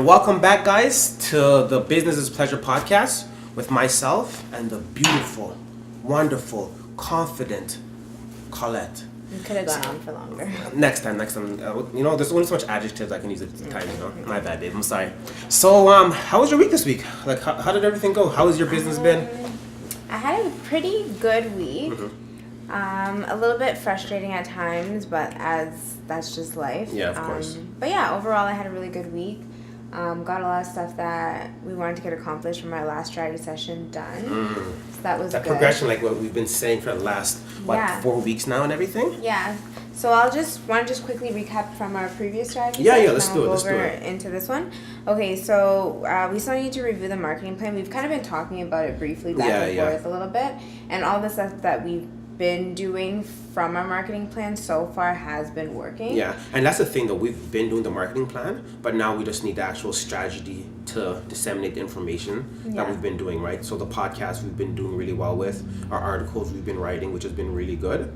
And welcome back, guys, to the Business is Pleasure podcast with myself and the beautiful, wonderful, confident Colette. You could have gone on for longer. Next time. There's only so much adjectives I can use at the time, My bad, babe. I'm sorry. So, how was your week this week? Like, how did everything go? How has your business been? I had a pretty good week. Mm-hmm. A little bit frustrating at times, but that's just life. Yeah, of course. But yeah, overall, I had a really good week. Got a lot of stuff that we wanted to get accomplished from our last strategy session done. So that was that good. progression, like what we've been saying for the last 4 weeks now and everything. Yeah. So I'll just quickly recap from our previous strategy. Yeah, session, let's do it. Let's do it into this one. Okay, so we still need to review the marketing plan. We've kind of been talking about it briefly back and forth a little bit, and all the stuff that we've been doing from our marketing plan so far has been working. Yeah, and that's the thing though, we've been doing the marketing plan, but now we just need the actual strategy to disseminate the information that we've been doing, right? So the podcast we've been doing really well with, our articles we've been writing, which has been really good.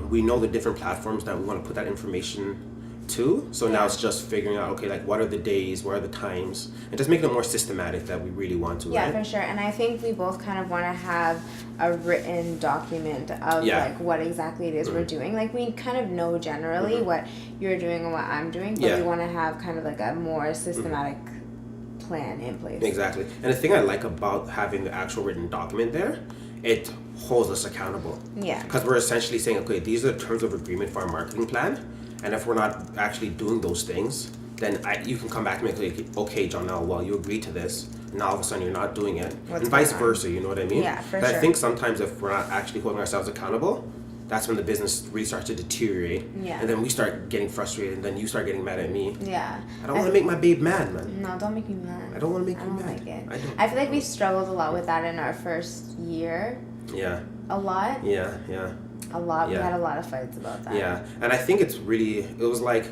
We know the different platforms that we want to put that information to, so now it's just figuring out, okay, like what are the days, what are the times, and just making it more systematic that we really want to, yeah, right? For sure. And I think we both kind of want to have a written document of like what exactly it is we're doing. Like we kind of know generally what you're doing and what I'm doing, but we want to have kind of like a more systematic plan in place. Exactly. And the thing I like about having the actual written document there, it holds us accountable. Yeah. Because we're essentially saying, okay, these are the terms of agreement for our marketing plan. And if we're not actually doing those things, then you can come back and be like, okay, Jonelle, well, you agreed to this. And now all of a sudden you're not doing it. And vice versa, you know what I mean? Yeah, for but sure. I think sometimes if we're not actually holding ourselves accountable, that's when the business really starts to deteriorate. Yeah. And then we start getting frustrated, and then you start getting mad at me. Yeah. I don't want to make my babe mad, man. No, don't make me mad. I don't want to make you mad. Like it. I don't. I feel like we struggled a lot with that in our first year. Yeah. A lot. Yeah. A lot. Yeah. We had a lot of fights about that. Yeah. And I think it was like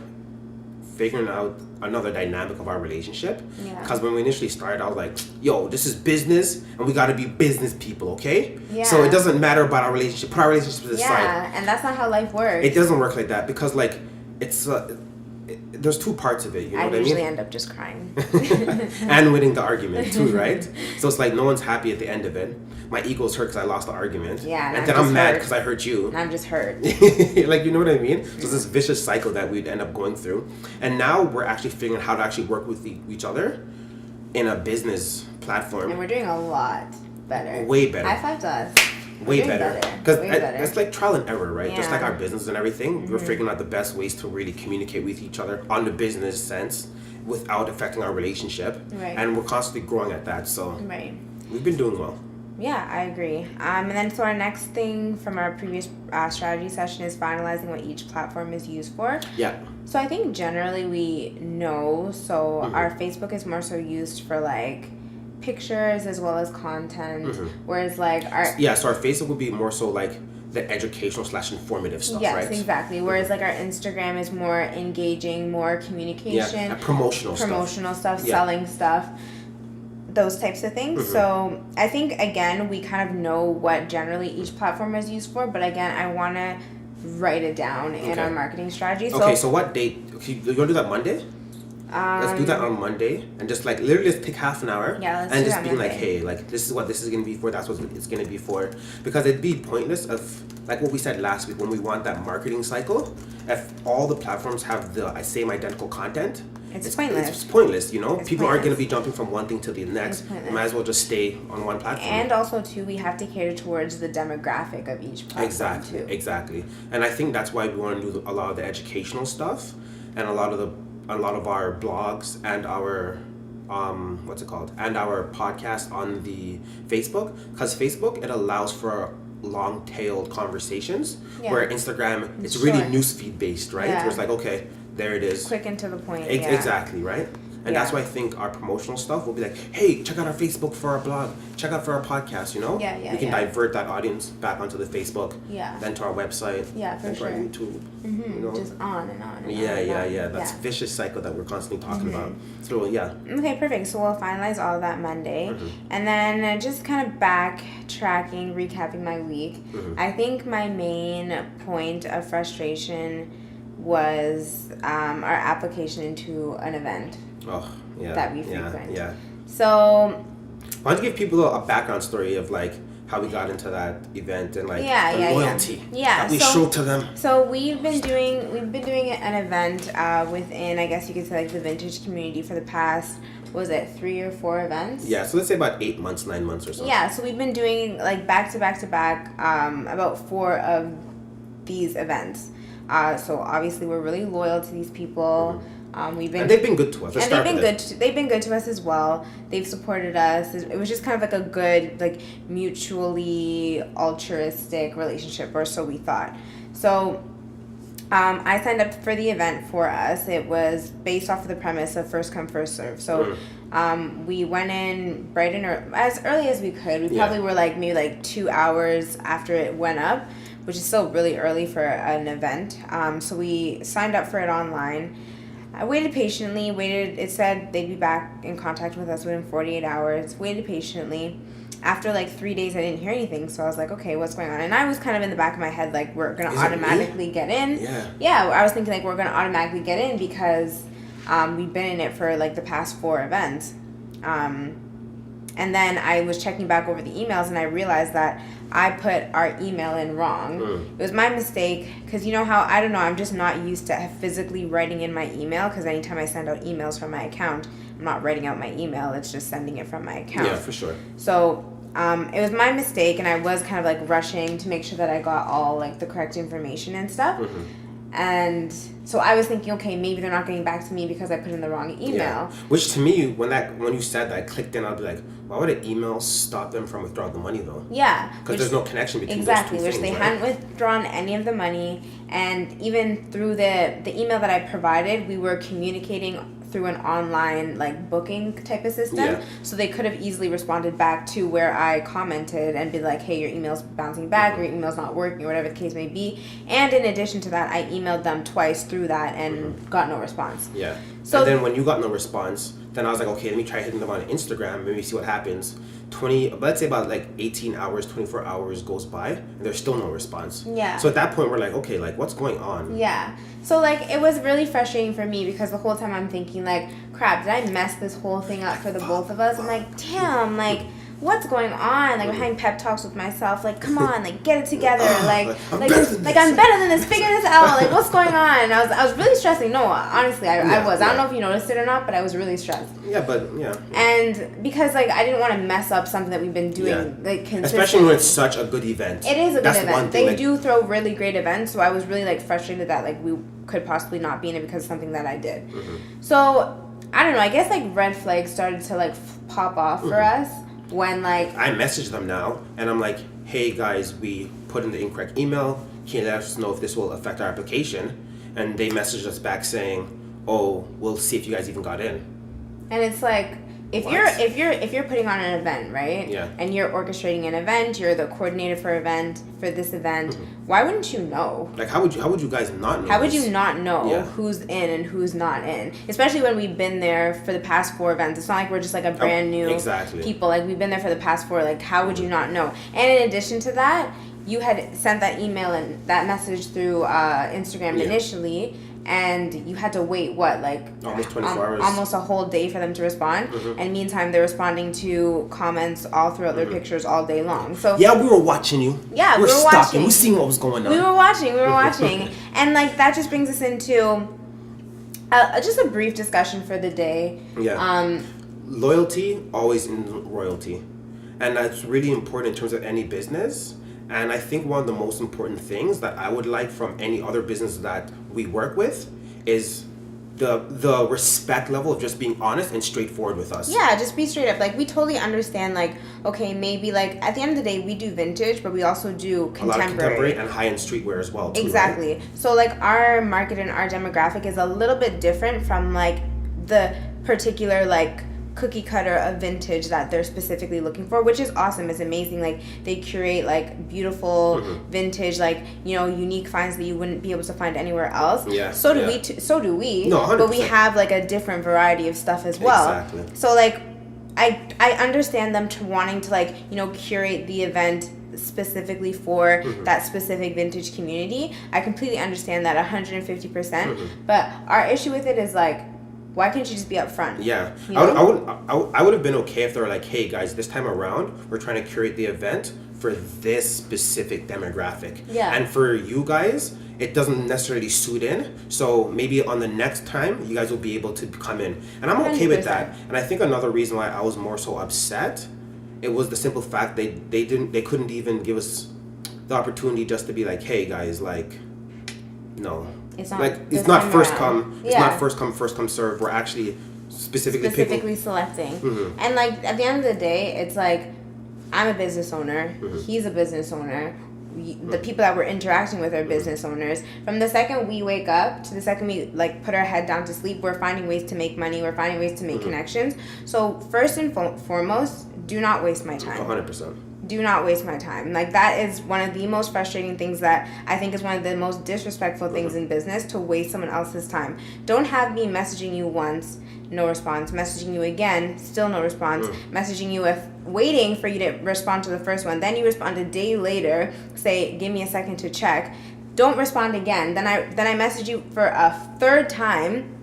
figuring out another dynamic of our relationship. Yeah. Because when we initially started, I was like, yo, this is business, and we got to be business people, okay? Yeah. So it doesn't matter about our relationship. Put our relationship to the side. Yeah, and that's not how life works. It doesn't work like that because, like, it's... there's two parts of it, you know what I mean? I usually end up just crying. And winning the argument too, right? So it's like no one's happy at the end of it. My ego's hurt because I lost the argument. Yeah, and then I'm mad because I hurt you. And I'm just hurt. Like, you know what I mean? So it's this vicious cycle that we'd end up going through. And now we're actually figuring out how to actually work with each other in a business platform. And we're doing a lot better. Way better. High five to us. Way better. Because it's like trial and error, right? Yeah. Just like our business and everything, we're figuring out the best ways to really communicate with each other on the business sense without affecting our relationship. Right. And we're constantly growing at that. So we've been doing well. Yeah, I agree. And then so our next thing from our previous strategy session is finalizing what each platform is used for. Yeah. So I think generally we know. So our Facebook is more so used for like pictures as well as content, whereas like so our Facebook would be more so like the educational / informative stuff, right? Yes, exactly. Whereas like our Instagram is more engaging, more communication, and promotional stuff, selling stuff, those types of things. So I think again we kind of know what generally each platform is used for, but again I want to write it down in our marketing strategy. So what date? Okay, you want to do that Monday? Let's do that on Monday and just like literally just take half an hour and just be like, hey, like this is what this is going to be for, that's what it's going to be for. Because it'd be pointless of like what we said last week when we want that marketing cycle, if all the platforms have the same identical content, it's pointless. It's pointless, you know? People aren't going to be jumping from one thing to the next. You might as well just stay on one platform. And also, too, we have to cater towards the demographic of each platform, Exactly. And I think that's why we want to do a lot of the educational stuff and a lot of our blogs and our and our podcast on the Facebook, because Facebook, it allows for long-tailed conversations where Instagram, it's really newsfeed based, right? Where it's like, okay, there it is, quick and to the point. Exactly, right? And that's why I think our promotional stuff will be like, hey, check out our Facebook for our blog, check out for our podcast, you know? We can divert that audience back onto the Facebook, then to our website, then to our YouTube. You know? Just on and on and on. Yeah. That's vicious cycle that we're constantly talking about. So, Okay, perfect. So we'll finalize all of that Monday. And then just kind of backtracking, recapping my week. I think my main point of frustration was our application into an event. Oh, that we frequent. Yeah. So why don't you give people a background story of like how we got into that event and like the loyalty that we showed to them. So we've been doing an event within, I guess you could say, like the vintage community for the past, was it 3 or 4 events? Yeah, so let's say about 8 months, 9 months or so. Yeah, so we've been doing like back to back about 4 of these events. So obviously we're really loyal to these people. And they've been good to us. They've been good to us as well. They've supported us. It was just kind of like a good, like, mutually altruistic relationship, or so we thought. So I signed up for the event for us. It was based off of the premise of first come, first serve. So we went in bright and as early as we could. We probably were like maybe like 2 hours after it went up, which is still really early for an event. So we signed up for it online. I waited patiently, it said they'd be back in contact with us within 48 hours, waited patiently. After like 3 days, I didn't hear anything, so I was like, okay, what's going on? And I was kind of in the back of my head, like, we're going to automatically get in. Yeah, I was thinking, like, we're going to automatically get in because we've been in it for, like, the past 4 events. And then I was checking back over the emails, and I realized that I put our email in wrong. It was my mistake, because you know how, I don't know, I'm just not used to physically writing in my email, because anytime I send out emails from my account, I'm not writing out my email, it's just sending it from my account. Yeah, for sure. So it was my mistake, and I was kind of like rushing to make sure that I got all like the correct information and stuff. And so I was thinking, okay, maybe they're not getting back to me because I put in the wrong email. Yeah. Which to me, when you said that, I clicked in, I'd be like, why would an email stop them from withdrawing the money though? Yeah. Because there's no connection between those 2 things, which they hadn't withdrawn any of the money. And even through the email that I provided, we were communicating through an online like booking type of system, so they could have easily responded back to where I commented and be like, hey, your email's bouncing back, or your email's not working, or whatever the case may be. And in addition to that, I emailed them twice through that and got no response. Yeah. So and then when you got no response, then I was like, okay, let me try hitting them on Instagram, maybe see what happens. Let's say about like 18 hours, 24 hours goes by, and there's still no response. Yeah. So at that point, we're like, okay, like what's going on? Yeah. So like it was really frustrating for me because the whole time I'm thinking like, crap, did I mess this whole thing up for the both of us? I'm like, damn, like, what's going on? Like, I'm having pep talks with myself. Like, come on, like, get it together. Like I'm better than this. Figure this out. Like, what's going on? And I was really stressing. No, honestly, I was. I don't know if you noticed it or not, but I was really stressed. Yeah, but yeah. And because like I didn't want to mess up something that we've been doing like consistently. Especially when it's such a good event. It is a good event. They do throw really great events, so I was really like frustrated that like we could possibly not be in it because of something that I did. So I don't know. I guess like red flags started to like pop off for us. When like I message them now and I'm like, hey guys, we put in the incorrect email, can you let us know if this will affect our application? And they messaged us back saying, oh, we'll see if you guys even got in. And it's like if you're putting on an event, right? Yeah. And you're orchestrating an event, you're the coordinator for this event, why wouldn't you know? Like how would you guys not know? How would you not know who's in and who's not in? Especially when we've been there for the past 4 events. It's not like we're just like a brand new people. Like we've been there for the past 4. Like how would you not know? And in addition to that, you had sent that email and that message through Instagram initially. And you had to wait, almost 24 hours. Almost a whole day for them to respond. And meantime, they're responding to comments all throughout their pictures all day long. So yeah, we were watching you. Yeah, we were stalking. Watching. We seen what was going on. We were watching. And like that just brings us into just a brief discussion for the day. Yeah. Loyalty, always in royalty. And that's really important in terms of any business. And I think one of the most important things that I would like from any other business that we work with is the respect level of just being honest and straightforward with us. Yeah, just be straight up. Like, we totally understand, like, okay, maybe, like, at the end of the day, we do vintage, but we also do contemporary. A lot of contemporary and high-end streetwear as well, too. Exactly. Right? So, like, our market and our demographic is a little bit different from, like, the particular, like, cookie cutter of vintage that they're specifically looking for, which is awesome. It's amazing. Like they curate like beautiful vintage, like, you know, unique finds that you wouldn't be able to find anywhere else. Yeah. So do we. So do we. No, 100%. But we have like a different variety of stuff as well. Exactly. So like, I understand them wanting to like, you know, curate the event specifically for that specific vintage community. I completely understand that 150%. But our issue with it is like, Why can't you just be upfront? Yeah, you know? I would have been okay if they were like, hey guys, this time around we're trying to curate the event for this specific demographic. Yeah. And for you guys, it doesn't necessarily suit in. So maybe on the next time, you guys will be able to come in, and I'm okay 100%. with that. And I think another reason why I was more so upset, it was the simple fact they couldn't even give us the opportunity just to be like, hey guys, like, no. It's not like it's not first come. It's not first come serve. We're actually specifically selecting. Mm-hmm. And like at the end of the day, it's like I'm a business owner. Mm-hmm. He's a business owner. The people that we're interacting with are business owners. From the second we wake up to the second we like put our head down to sleep, we're finding ways to make money. We're finding ways to make connections. So first and foremost, do not waste my time. 100%. Do not waste my time. Like that is one of the most frustrating things that I think is one of the most disrespectful things in business, to waste someone else's time. Don't have me messaging you once, no response, messaging you again, still no response, messaging you with waiting for you to respond to the first one, then you respond a day later, say give me a second to check, don't respond again, then I message you for a third time.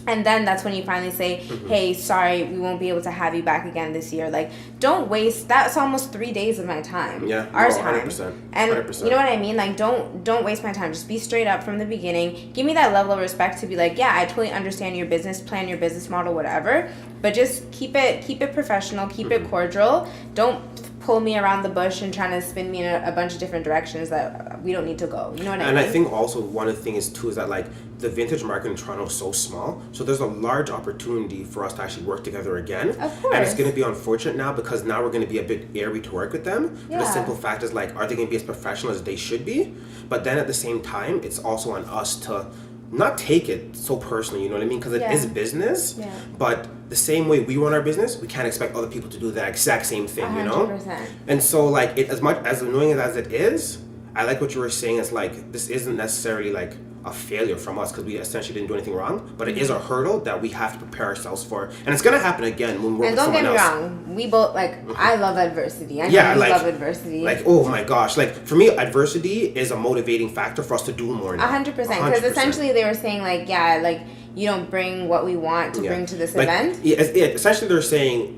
And then that's when you finally say, hey, sorry, we won't be able to have you back again this year. Like, don't waste, that's almost 3 days of my time. Yeah, our no, time. 100%. And 100%. you know what I mean? Like, don't waste my time. Just be straight up from the beginning. Give me that level of respect to be like, yeah, I totally understand your business plan, your business model, whatever. But just keep it professional, keep it cordial. Don't pull me around the bush and trying to spin me in a bunch of different directions that we don't need to go. You know what I mean? And I think also one of the things too is that like the vintage market in Toronto is so small, so there's a large opportunity for us to actually work together again. Of course. And it's going to be unfortunate now because now we're going to be a bit airy to work with them. Yeah. The simple fact is like, are they going to be as professional as they should be? But then at the same time, it's also on us to not take it so personally, you know what I mean? Because it is business, but the same way we run our business, we can't expect other people to do the exact same thing, 100%. You know? And so like, it, as much as annoying as it is, I like what you were saying. It's like, this isn't necessarily like a failure from us because we essentially didn't do anything wrong, but it is a hurdle that we have to prepare ourselves for, and it's gonna happen again when we're with someone else. And don't get me wrong, we both like I love adversity. I know you love adversity. Like, oh my gosh, like for me, adversity is a motivating factor for us to do more. 100%, because essentially they were saying like, yeah, like you don't bring what we want to bring to this event. Yeah, essentially they're saying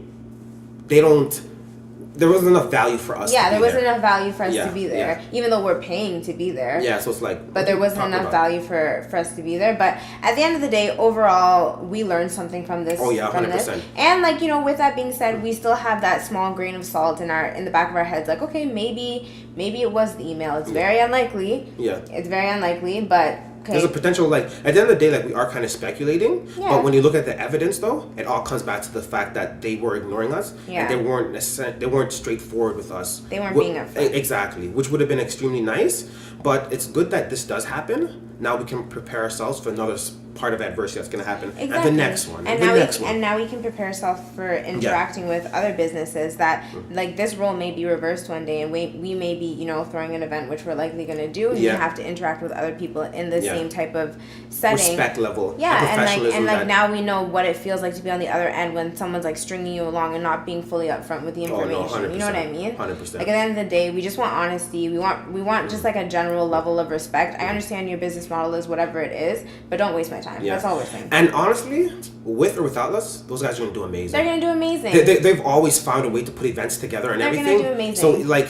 there wasn't enough value for us. Yeah, there wasn't enough value for us to be there, even though we're paying to be there. Yeah, so it's like. But there wasn't enough value for us to be there. But at the end of the day, overall, we learned something from this. Oh yeah, 100%. And like, you know, with that being said, we still have that small grain of salt in the back of our heads. Like, okay, maybe it was the email. It's very unlikely. Yeah. It's very unlikely, but. Okay. There's a potential, like, at the end of the day, like, we are kind of speculating, but when you look at the evidence, though, it all comes back to the fact that they were ignoring us, and they weren't straightforward with us. They weren't being upfront. Exactly, which would have been extremely nice, but it's good that this does happen. Now we can prepare ourselves for another part of adversity that's going to happen, and the next one, and now we can prepare ourselves for interacting with other businesses that, like, this role may be reversed one day, and we may be, you know, throwing an event, which we're likely going to do, and you have to interact with other people in the same type of setting. Respect level. And like now we know what it feels like to be on the other end when someone's like stringing you along and not being fully upfront with the information. Oh, no, 100%, you know what I mean? 100%. Like at the end of the day, we just want honesty. We want just like a general level of respect. I understand your business model is whatever it is, but don't waste my time. That's all we're saying. And honestly, with or without us, those guys are gonna do amazing. They're gonna do amazing. They've always found a way to put events together and everything. They're gonna do amazing. And like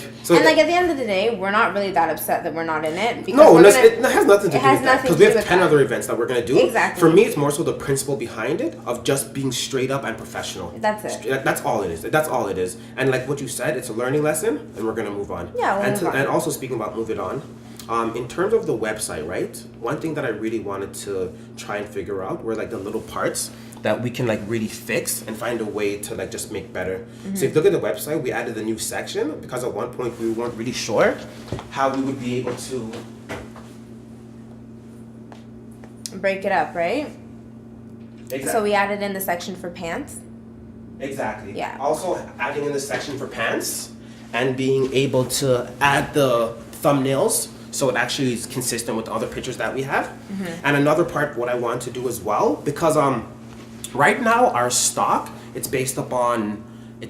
at the end of the day, we're not really that upset that we're not in it. Because it has nothing to do with that because we have 10 other events that we're gonna do. Exactly. For me, it's more so the principle behind it of just being straight up and professional. That's it. That's all it is. That's all it is. And like what you said, it's a learning lesson, and we're gonna move on. Yeah, we'll move on. And also speaking about moving on. In terms of the website, right? One thing that I really wanted to try and figure out were like the little parts that we can like really fix and find a way to like just make better. Mm-hmm. So if you look at the website, we added a new section because at one point we weren't really sure how we would be able to break it up, right? Exactly. So we added in the section for pants. Exactly. Yeah. Also adding in the section for pants and being able to add the thumbnails so it actually is consistent with the other pictures that we have. Mm-hmm. And another part, what I want to do as well, because right now our stock it's based upon the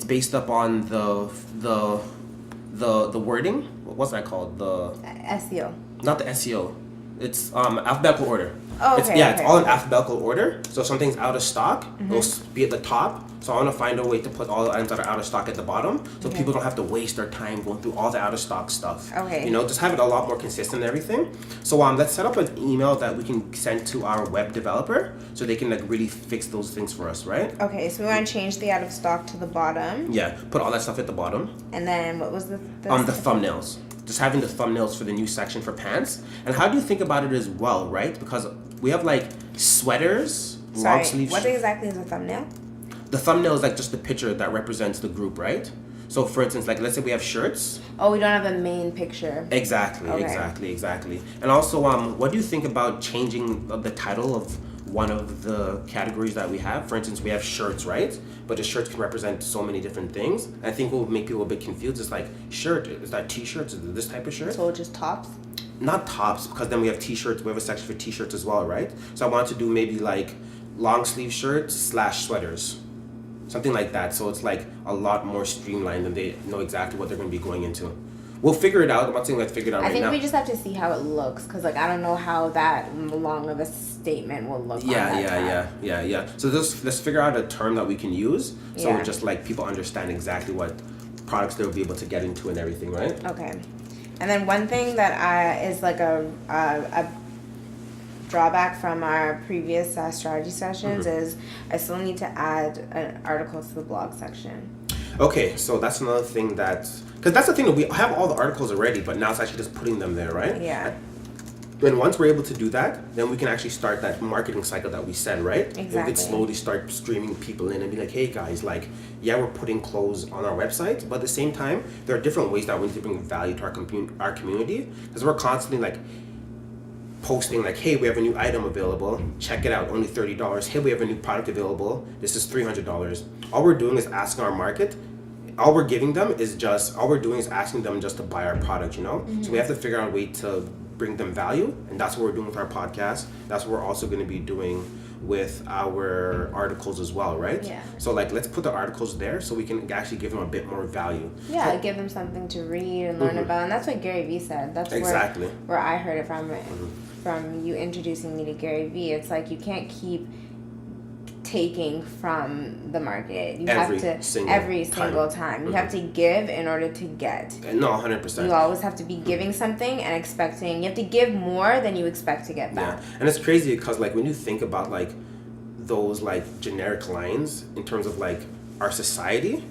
wording. What's that called? The SEO. Not the SEO. It's alphabetical order. Oh, okay. It's all in alphabetical order. So if something's out of stock, it'll be at the top. So I want to find a way to put all the items that are out of stock at the bottom, so people don't have to waste their time going through all the out of stock stuff. Okay. You know, just have it a lot more consistent and everything. So let's set up an email that we can send to our web developer, so they can like really fix those things for us, right? Okay. So we want to change the out of stock to the bottom. Yeah. Put all that stuff at the bottom. And then what was the thumbnails. Just having the thumbnails for the new section for pants. And how do you think about it as well, right? Because we have like sweaters, long sleeve. What exactly is a thumbnail? The thumbnail is like just the picture that represents the group, right? So for instance, like let's say we have shirts. Oh, we don't have a main picture. Exactly. And also, what do you think about changing the title of one of the categories that we have? For instance, we have shirts, right? But the shirts can represent so many different things. I think what would make people a bit confused is like, shirt, is that t-shirts? Is it this type of shirt? So just tops? Not tops, because then we have t-shirts. We have a section for t-shirts as well, right? So I want to do maybe like long sleeve shirts / sweaters. Something like that. So it's like a lot more streamlined and they know exactly what they're going to be going into. We'll figure it out. I'm not saying let's figure it out right now. I think we just have to see how it looks, because like I don't know how that long of a statement will look. Yeah. So let's figure out a term that we can use, so just like people understand exactly what products they'll be able to get into and everything, right? Okay. And then one thing that is like a drawback from our previous strategy sessions is I still need to add an article to the blog section. Okay, so that's another thing because that's the thing that we have all the articles already, but now it's actually just putting them there, right? Yeah. And once we're able to do that, then we can actually start that marketing cycle that we said, right? Exactly. We can slowly start streaming people in and be like, hey guys, like, yeah, we're putting clothes on our website, but at the same time, there are different ways that we need to bring value to our community, because we're constantly like posting like, hey, we have a new item available, check it out, only $30. Hey, we have a new product available, this is $300. All we're doing is asking our market, all we're doing is asking them just to buy our product, you know? So we have to figure out a way to bring them value, and that's what we're doing with our podcast. That's what we're also going to be doing with our articles as well, right? Yeah. So like, let's put the articles there so we can actually give them a bit more value. Yeah, give them something to read and learn about, and that's what Gary Vee said. That's exactly where I heard it from you introducing me to Gary Vee. It's like you can't keep taking from the market. You have to every single time. You have to give in order to get. No, 100%. You always have to be giving something and expecting. You have to give more than you expect to get back. Yeah, and it's crazy because like when you think about like those like generic lines in terms of like our society,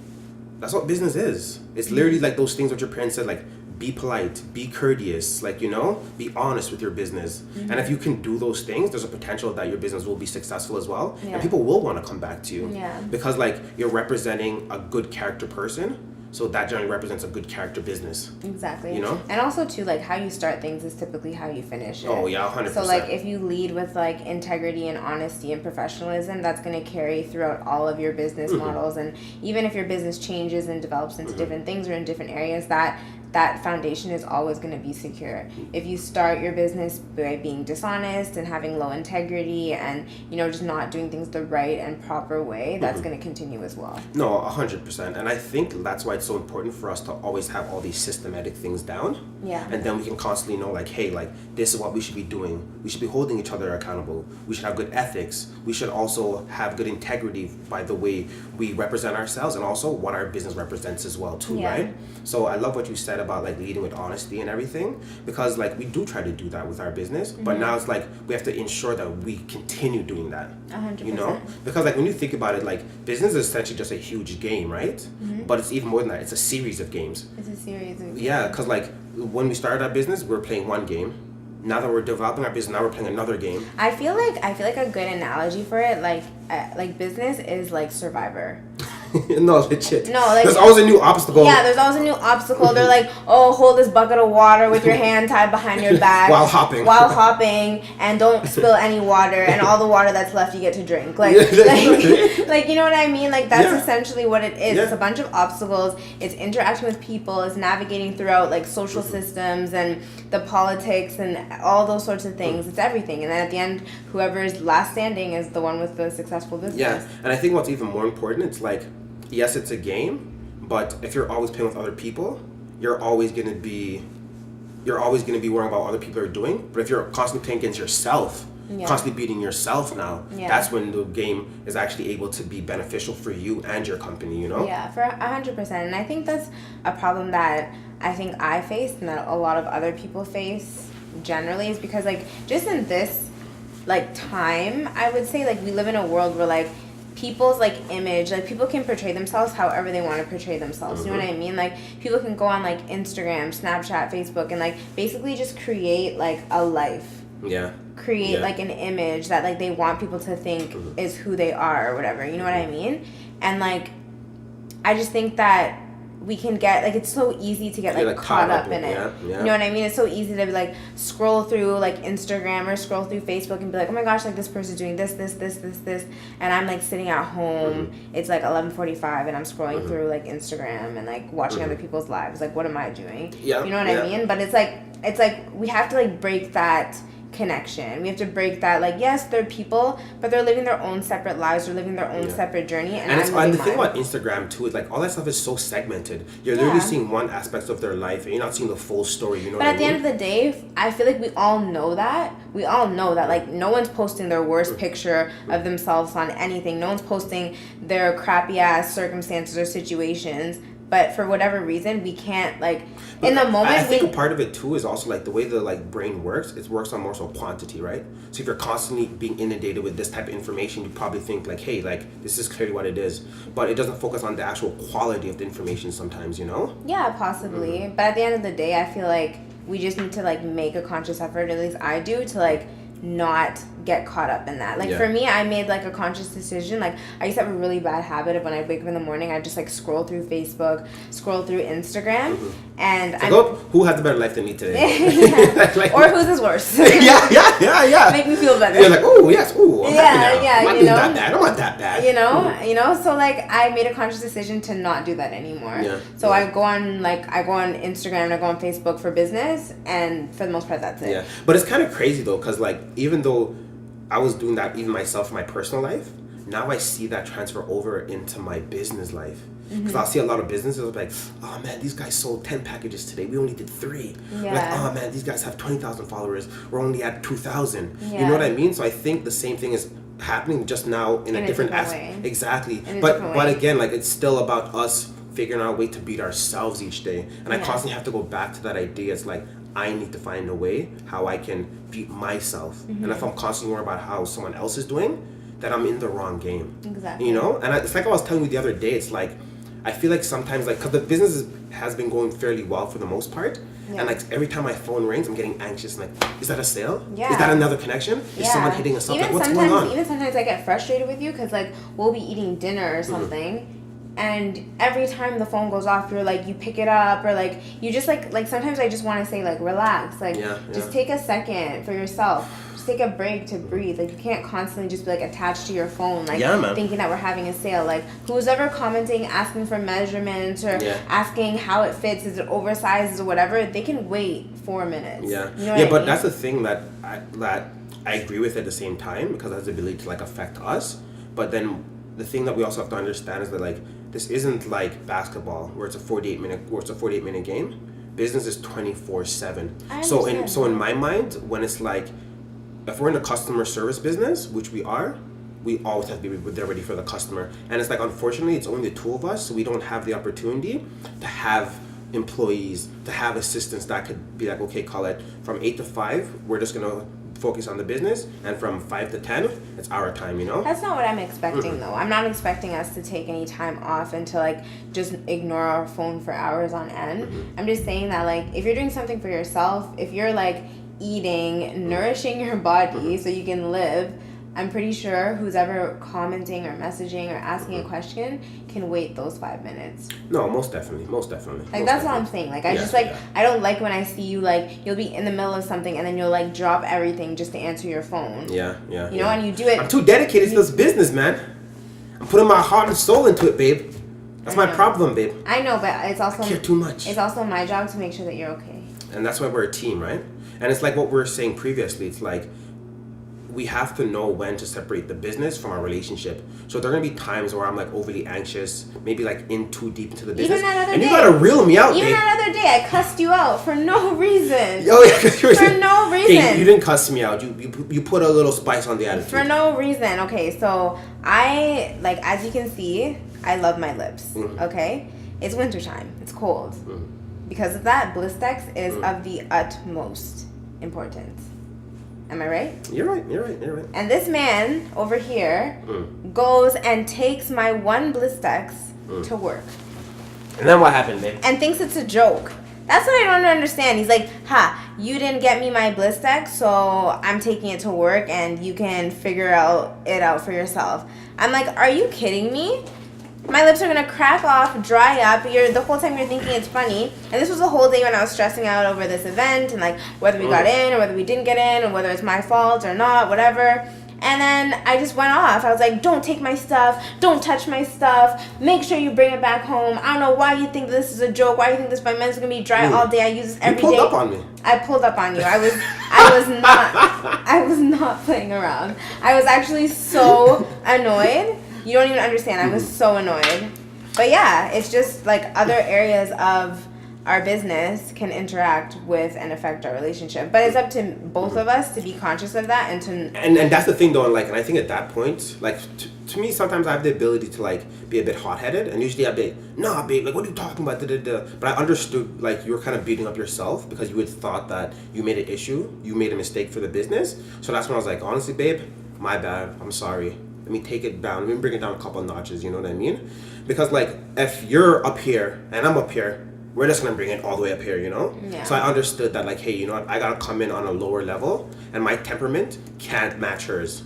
that's what business is. It's literally like those things that your parents said, like, be polite, be courteous, like, you know, be honest with your business. And if you can do those things, there's a potential that your business will be successful as well. And people will want to come back to you. Because like you're representing a good character person. So that generally represents a good character business. Exactly. You know? And also too, like, how you start things is typically how you finish it. Oh yeah, 100%. So like if you lead with like integrity and honesty and professionalism, that's going to carry throughout all of your business models. And even if your business changes and develops into different things or in different areas, that foundation is always going to be secure. If you start your business by being dishonest and having low integrity and, you know, just not doing things the right and proper way, that's going to continue as well. No, 100%. And I think that's why it's so important for us to always have all these systematic things down. Yeah. And then we can constantly know, like, hey, like, this is what we should be doing. We should be holding each other accountable. We should have good ethics. We should also have good integrity by the way we represent ourselves and also what our business represents as well, too, right? So I love what you said about like leading with honesty and everything, because like we do try to do that with our business, but now it's like we have to ensure that we continue doing that. 100%. You know, because like when you think about it, like business is essentially just a huge game, right? But it's even more than that. It's a series of games. It's a series of games. Yeah, because like when we started our business, we were playing one game. Now that we're developing our business, now we're playing another game. I feel like a good analogy for it, like business is like Survivor. No, legit. No, like there's always a new obstacle. Yeah, there's always a new obstacle. They're like, oh, hold this bucket of water with your hand tied behind your back while hopping, and don't spill any water, and all the water that's left you get to drink. Like, like you know what I mean? Like that's essentially what it is. It's a bunch of obstacles. It's interacting with people. It's navigating throughout like social systems and the politics and all those sorts of things. It's everything. And then at the end, whoever is last standing is the one with the successful business. Yeah, and I think what's even more important, it's like, yes, it's a game, but if you're always playing with other people, you're always going to be you're always going to be worrying about what other people are doing. But if you're constantly playing against yourself, constantly beating yourself now, that's when the game is actually able to be beneficial for you and your company, you know? Yeah, for 100%. And I think that's a problem that I think I face and that a lot of other people face generally, is because, like, just in this, like, time, I would say, like, we live in a world where, like, people's, like, image, like, people can portray themselves however they want to portray themselves. You know what I mean? Like, people can go on, like, Instagram, Snapchat, Facebook, and, like, basically just create, like, a life. Create like an image that, like, they want people to think is who they are or whatever. You know what I mean? And, like, I just think that we can get, like, it's so easy to get, like caught up in it. You know what I mean? It's so easy to, like, scroll through, like, Instagram or scroll through Facebook and be like, oh my gosh, like, this person's doing this, and I'm, like, sitting at home. It's like 11:45 and I'm scrolling through, like, Instagram and, like, watching other people's lives. Like, what am I doing? You know what I mean? But it's like we have to, like, break that connection. We have to break that, like, yes, they're people, but they're living their own separate lives, they're living their own separate journey, and the thing about Instagram too is, like, all that stuff is so segmented. You're literally seeing one aspect of their life and you're not seeing the full story, you know. But at the end of the day, I feel like we all know that, like, no one's posting their worst picture of themselves on anything. No one's posting their crappy ass circumstances or situations. But for whatever reason, we can't, like, in the moment. I think a part of it too is also, like, the way the, like, brain works. It works on more so quantity, right? So if you're constantly being inundated with this type of information, you probably think, like, hey, like, this is clearly what it is. But it doesn't focus on the actual quality of the information sometimes, you know? Yeah, possibly. But at the end of the day, I feel like we just need to, like, make a conscious effort, at least I do, to, like, not get caught up in that. Like, for me, I made, like, a conscious decision. Like, I used to have a really bad habit of when I wake up in the morning, I just, like, scroll through Facebook, scroll through Instagram, and like, who has a better life than me today? like, or whose is worse? yeah. Make me feel better. You're like, oh yes, oh, I'm happy now. I'm not you know, that bad. I'm not that bad. You know. So, like, I made a conscious decision to not do that anymore. So I go on Instagram and I go on Facebook for business, and for the most part, that's it. Yeah, but it's kind of crazy though, because, like, even though I was doing that even myself in my personal life, now I see that transfer over into my business life. Because I'll see a lot of businesses like, oh man, these guys sold 10 packages today. We only did 3. Like, oh man, these guys have 20,000 followers. We're only at 2,000. You know what I mean? So I think the same thing is happening just now in a different aspect. Exactly. But again, like, it's still about us figuring out a way to beat ourselves each day. And I constantly have to go back to that idea. It's like, I need to find a way how I can beat myself. And if I'm constantly worried about how someone else is doing, then I'm in the wrong game. Exactly. You know? And it's like I was telling you the other day, it's like, I feel like sometimes, like, because the business has been going fairly well for the most part, and, like, every time my phone rings, I'm getting anxious. Like, is that a sale? Is that another connection? Is someone hitting us up? Like, what's going on? Even sometimes I get frustrated with you because, like, we'll be eating dinner or something, and every time the phone goes off, you're like, you pick it up, or, like, you just, like sometimes I just want to say, like, relax, like, just take a second for yourself. Just take a break to breathe. Like, you can't constantly just be, like, attached to your phone, like, thinking that we're having a sale. Like, who's ever commenting, asking for measurements or asking how it fits, is it oversized or whatever, they can wait 4 minutes. You know what I mean? But that's the thing that I agree with at the same time, because it has the ability to, like, affect us. But then the thing that we also have to understand is that, like, this isn't like basketball where it's a 48-minute game. Business is 24/7. So in my mind, when it's like, if we're in the customer service business, which we are, we always have to be there ready for the customer. And it's like, unfortunately, it's only the 2 of us, so we don't have the opportunity to have employees, to have assistants that could be like, okay, call it from 8 to 5, we're just gonna focus on the business, and from 5 to 10, it's our time, you know? That's not what I'm expecting, though. I'm not expecting us to take any time off and to, like, just ignore our phone for hours on end. I'm just saying that, like, if you're doing something for yourself, if you're, like, eating, nourishing your body so you can live, I'm pretty sure who's ever commenting or messaging or asking a question can wait those 5 minutes. No, most definitely. Like, that's what I'm saying. Like, I just, like, I don't like when I see you, like, you'll be in the middle of something and then you'll, like, drop everything just to answer your phone. You know, and you do it. I'm too dedicated to this business, man. I'm putting my heart and soul into it, babe. That's my problem, babe. I know, but it's also... I care too much. It's also my job to make sure that you're okay. And that's why we're a team, right? And it's like what we were saying previously. It's like, we have to know when to separate the business from our relationship. So there are gonna be times where I'm like overly anxious, maybe like in too deep into the business. Even that other and day, you gotta reel me out. Even that other day, I cussed you out for no reason. Oh yeah, for no reason. Okay, you didn't cuss me out. You put a little spice on the attitude. For no reason. Okay, so I like, as you can see, I love my lips. Okay, it's wintertime. It's cold. Because of that, Blistex is of the utmost importance. Am I right? You're right. And this man over here goes and takes my one Blistex to work. And then what happened, babe? And thinks it's a joke. That's what I don't understand. He's like, you didn't get me my Blistex, so I'm taking it to work and you can figure it out for yourself. I'm like, are you kidding me? My lips are gonna crack off, dry up. The whole time you're thinking it's funny. And this was the whole day when I was stressing out over this event and like whether we got in or whether we didn't get in or whether it's my fault or not, whatever. And then I just went off. I was like, don't take my stuff. Don't touch my stuff. Make sure you bring it back home. I don't know why you think this is a joke. Why you think this my men's gonna be dry all day. I use this every day. You pulled up on me. I pulled up on you. I was not playing around. I was actually so annoyed. You don't even understand. I was so annoyed. But yeah, it's just like other areas of our business can interact with and affect our relationship. But it's up to both of us to be conscious of that and to... And that's the thing though, like, and I think at that point, like, to me, sometimes I have the ability to, like, be a bit hot-headed. And usually I'd be, nah, babe, like, what are you talking about? But I understood, like, you were kind of beating up yourself because you had thought that you made an issue. You made a mistake for the business. So that's when I was like, honestly, babe, my bad. I'm sorry. Let me take it down. Let me bring it down a couple of notches, you know what I mean? Because, like, if you're up here and I'm up here, we're just going to bring it all the way up here, you know? Yeah. So I understood that, like, hey, you know what? I got to come in on a lower level, and my temperament can't match hers.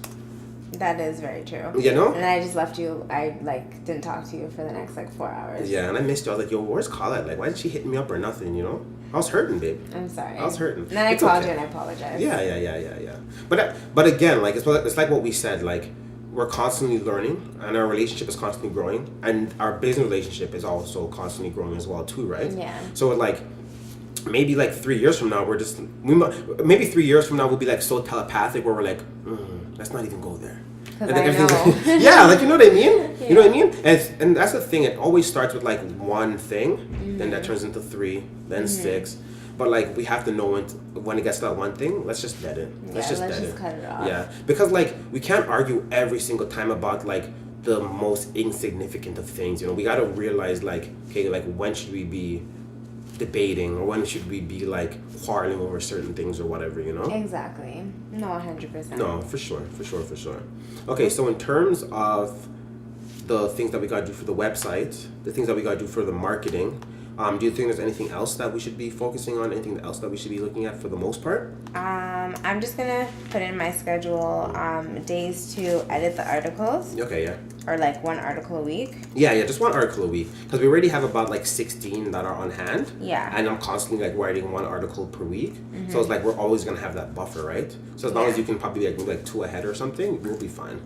That is very true. You know? And I just left you. I, like, didn't talk to you for the next, like, 4 hours. Yeah, and I missed you. I was like, yo, where's Colette? Like, why didn't she hit me up or nothing, you know? I was hurting, babe. I'm sorry. I was hurting. And then I called you and I apologized. Yeah. But again, like, it's like what we said, like, we're constantly learning and our relationship is constantly growing and our business relationship is also constantly growing as well too, right? Yeah. So like maybe like 3 years from now maybe 3 years from now we'll be like so telepathic where we're like, let's not even go there. And then everything's like, yeah, like, you know what I mean? Yeah. You know what I mean? And that's the thing, it always starts with like one thing, then that turns into 3, then 6. But like we have to know when it gets to that one thing, let's just dead it. Let's just cut it off. Yeah, because like we can't argue every single time about like the most insignificant of things. You know, we gotta realize like, okay, like when should we be debating or when should we be like quarreling over certain things or whatever, you know? Exactly. No, 100%. No, for sure. Okay, so in terms of the things that we gotta do for the website, the things that we gotta do for the marketing. Do you think there's anything else that we should be focusing on? Anything else that we should be looking at for the most part? I'm just gonna put in my schedule days to edit the articles. Okay, yeah. Or like one article a week. Yeah, just one article a week. Because we already have about like 16 that are on hand. Yeah. And I'm constantly like writing one article per week. So it's like we're always gonna have that buffer, right? So as long as you can probably like move like 2 ahead or something, we'll be fine.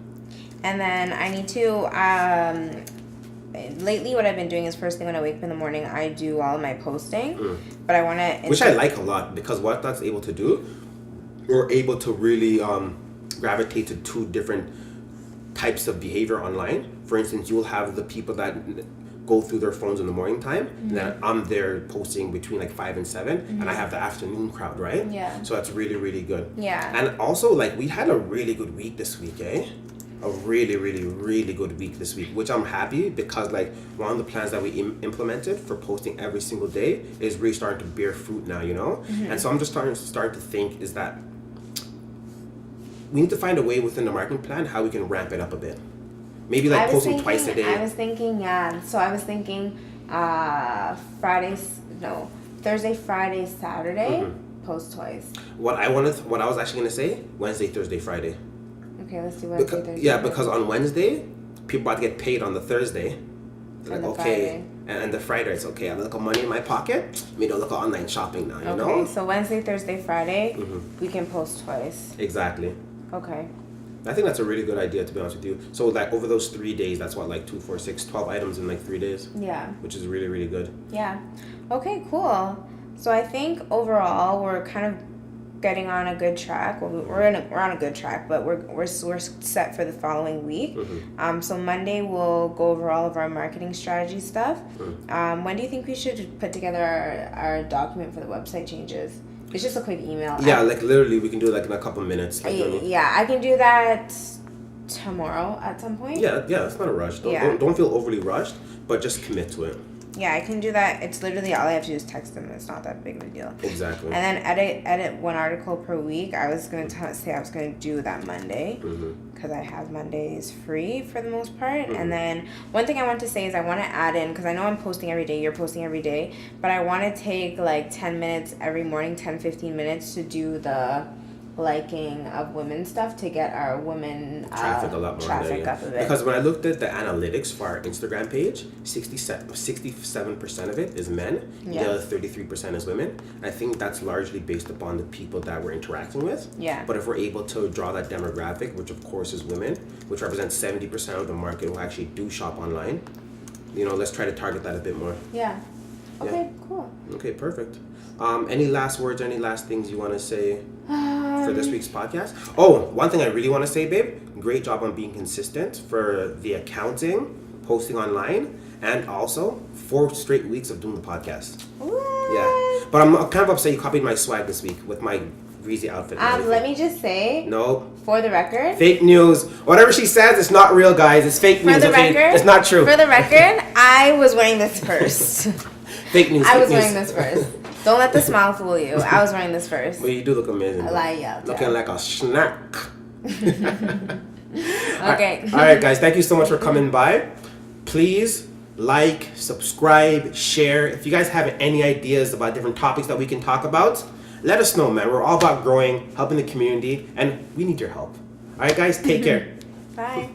And then I need to lately what I've been doing is first thing when I wake up in the morning I do all of my posting, but I want to which I like a lot because what that's able to do, we're able to really gravitate to 2 different types of behavior online. For instance, you'll have the people that go through their phones in the morning time, and then I'm there posting between like 5 and 7, and I have the afternoon crowd, right? Yeah. So that's really, really good. Yeah. And also like we had a really good week this week, a really, really, really good week this week, which I'm happy because like one of the plans that we implemented for posting every single day is really starting to bear fruit now, you know? And so I'm just starting to think is that we need to find a way within the marketing plan how we can ramp it up a bit. Maybe like posting twice a day. I was thinking, so I was thinking Thursday, Friday, Saturday, post twice. What I was actually gonna say, Wednesday, Thursday, Friday. Okay, let's do Wednesday, Thursday. Yeah, because on Wednesday, people about to get paid on the Thursday. They're like, okay. And the Friday, it's okay. I have a little money in my pocket. I mean, I look at online shopping now, you know? Okay, so Wednesday, Thursday, Friday, we can post twice. Exactly. Okay. I think that's a really good idea, to be honest with you. So, like, over those 3 days, that's what, like 2, 4, 6, 12 items in like 3 days? Yeah. Which is really, really good. Yeah. Okay, cool. So I think overall we're kind of getting on a good track. Well, we're on a good track, but we're set for the following week. So Monday we'll go over all of our marketing strategy stuff. When do you think we should put together our document for the website changes? It's just a quick email. Yeah, like literally we can do it like in a couple minutes. Like, yeah, I can do that tomorrow at some point. Yeah, it's not a rush. Don't feel overly rushed, but just commit to it. Yeah, I can do that. It's literally all I have to do is text them. It's not that big of a deal. Exactly. And then edit one article per week. I was going to say I was going to do that Monday because I have Mondays free for the most part. And then one thing I want to say is I want to add in, because I know I'm posting every day, you're posting every day, but I want to take like 10 minutes every morning, 10-15 minutes to do the liking of women stuff to get our women traffic a lot more there, up a bit. Because when I looked at the analytics for our Instagram page, 67% of it is men, the other 33% is women. I think that's largely based upon the people that we're interacting with. Yeah. But if we're able to draw that demographic, which of course is women, which represents 70% of the market who actually do shop online, let's try to target that a bit more. Yeah. Okay, cool. Okay, perfect. Any last words, any last things you want to say for this week's podcast? Oh, one thing I really want to say, babe. Great job on being consistent for the accounting, posting online, and also 4 straight weeks of doing the podcast. What? Yeah. But I'm kind of upset you copied my swag this week with my greasy outfit. Let me just say. No. For the record. Fake news. Whatever she says, it's not real, guys. It's fake news. For the record. It's not true. For the record, I was wearing this first. Fake news. I was wearing this first. Don't let the smile fool you. I was wearing this first. Well, you do look amazing. Looking like a snack. Okay. All right, guys. Thank you so much for coming by. Please like, subscribe, share. If you guys have any ideas about different topics that we can talk about, let us know, man. We're all about growing, helping the community, and we need your help. All right, guys. Take care. Bye.